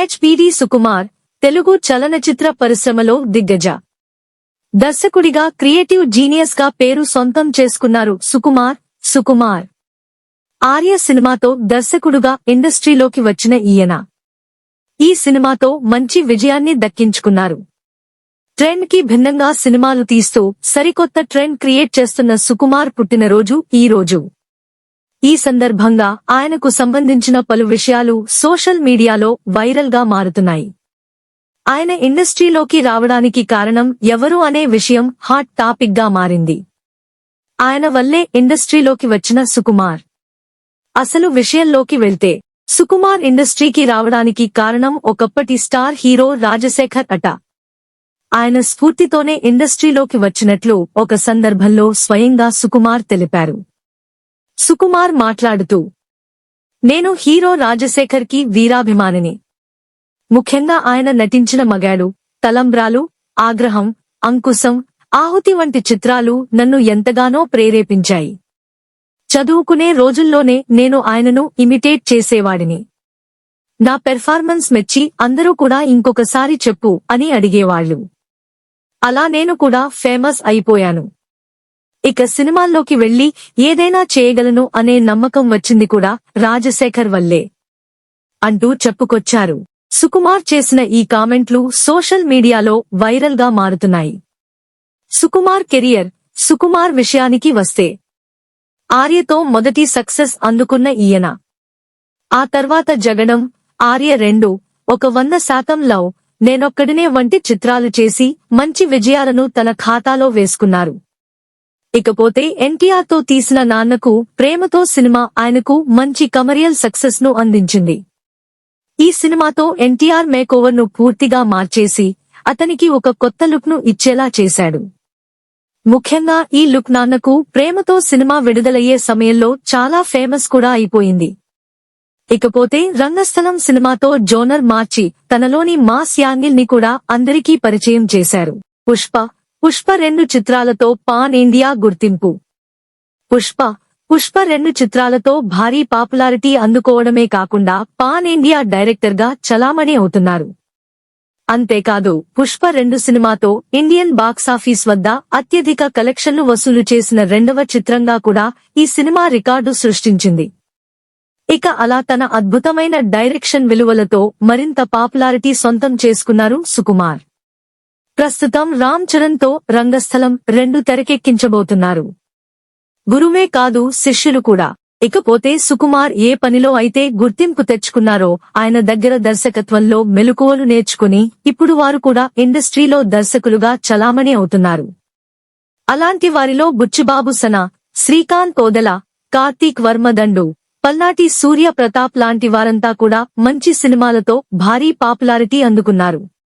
HBD Sukumar Telugu చలనచిత్ర పరిశ్రమలో దిగ్గజ దర్శకుడిగా క్రియేటివ్ జీనియస్ గా పేరు సొంతం చేసుకున్నారు సుకుమార్. ఆర్య సినిమాతో దర్శకుడుగా ఇండస్ట్రీలోకి వచ్చిన ఈయన ఈ సినిమాతో మంచి విజయాన్ని దక్కించుకున్నారు. ట్రెండ్ కి భిన్నంగా సినిమాలు తీస్తూ సరికొత్త ట్రెండ్ క్రియేట్ చేస్తున్న సుకుమార్ పుట్టినరోజు ఈ రోజు. ఈ సందర్భంగా ఆయనకు సంబంధించిన పలు విషయాలు సోషల్ మీడియాలో వైరల్ గా మారుతున్నాయి. ఆయన ఇండస్ట్రీలోకి రావడానికి కారణం ఎవరు అనే విషయం హాట్ టాపిక్ గా మారింది. ఆయన వల్లే ఇండస్ట్రీలోకి వచ్చిన సుకుమార్. అసలు విషయంలోకి వెళ్తే సుకుమార్ ఇండస్ట్రీకి రావడానికి కారణం ఒకప్పటి స్టార్ హీరో రాజశేఖర్ అట. ఆయన స్ఫూర్తితోనే ఇండస్ట్రీలోకి వచ్చినట్లు ఒక సందర్భంలో స్వయంగా సుకుమార్ తెలిపారు. సుకుమార్ మాట్లాడుతూ, నేను హీరో రాజశేఖర్ కి వీరాభిమానిని. ముఖ్యంగా ఆయన నటించిన మగాడు, తలంబ్రాలు, ఆగ్రహం, అంకుశం, ఆహుతి వంటి చిత్రాలు నన్ను ఎంతగానో ప్రేరేపించాయి. చదువుకునే రోజుల్లోనే నేను ఆయనను ఇమిటేట్ చేసేవాడిని. నా పెర్ఫార్మెన్స్ మెచ్చి అందరూ కూడా ఇంకొకసారి చెప్పు అని అడిగేవాళ్లు. అలా నేను కూడా ఫేమస్ అయిపోయాను. ఇక సినిమాల్లోకి వెళ్లి ఏదైనా చేయగలను అనే నమ్మకం వచ్చింది కూడా రాజశేఖర్ వల్లే అంటూ చెప్పుకొచ్చారు. సుకుమార్ చేసిన ఈ కామెంట్లు సోషల్ మీడియాలో వైరల్ గా మారుతున్నాయి. సుకుమార్ కెరియర్. సుకుమార్ విషయానికి వస్తే ఆర్యతో మొదటి సక్సెస్ అందుకున్న ఈయన ఆ తర్వాత జగడం, ఆర్య 2, ఒక 100% లవ్, నేనొక్కడినే వంటి చిత్రాలు చేసి మంచి విజయాలను తన ఖాతాలో వేసుకున్నారు. ఇకపోతే ఎన్టీఆర్ తో తీసిన నాన్నకు ప్రేమతో సినిమా ఆయనకు మంచి కమర్షియల్ సక్సెస్ ను అందించింది. ఈ సినిమాతో ఎన్టీఆర్ మేకోవర్ ను పూర్తిగా మార్చేసి అతనికి ఒక కొత్త లుక్ ను ఇచ్చేలా చేశాడు. ముఖ్యంగా ఈ లుక్ నాన్నకు ప్రేమతో సినిమా విడుదలయ్యే సమయంలో చాలా ఫేమస్ కూడా అయిపోయింది. ఇకపోతే రంగస్థలం సినిమాతో జోనర్ మార్చి తనలోని మాస్ యాంగిల్ ని కూడా అందరికీ పరిచయం చేశారు. పుష్ప 2 చిత్రాలతో పాన్ ఇండియా గుర్తింపు. పుష్ప 2 చిత్రాలతో భారీ పాపులారిటీ అందుకోవడమే కాకుండా పాన్ ఇండియా డైరెక్టర్ గా చలామణి అవుతున్నారు. అంతేకాదు పుష్ప 2 సినిమాతో ఇండియన్ బాక్సాఫీస్ వద్ద అత్యధిక కలెక్షన్లు వసూలు చేసిన 2వ చిత్రంగా కూడా ఈ సినిమా రికార్డు సృష్టించింది. ఇక అలా తన అద్భుతమైన డైరెక్షన్ విలువలతో మరింత పాపులారిటీ సొంతం చేసుకున్నారు సుకుమార్. ప్రస్తుతం రామ్ చరణ్ తో రంగస్థలం 2 తెరకెక్కించబోతున్నారు. గురువే కాదు శిష్యులు కూడా. ఇకపోతే సుకుమార్ ఏ పనిలో అయితే గుర్తింపు తెచ్చుకున్నారో ఆయన దగ్గర దర్శకత్వంలో మెలకువలు నేర్చుకుని ఇప్పుడు వారు కూడా ఇండస్ట్రీలో దర్శకులుగా చలామణి అవుతున్నారు. అలాంటి వారిలో బుచ్చిబాబు సన, శ్రీకాంత్ ఓదెల, కార్తీక్ వర్మ దండు, పల్నాటి సూర్య ప్రతాప్ లాంటి వారంతా కూడా మంచి సినిమాలతో భారీ పాపులారిటీ అందుకున్నారు.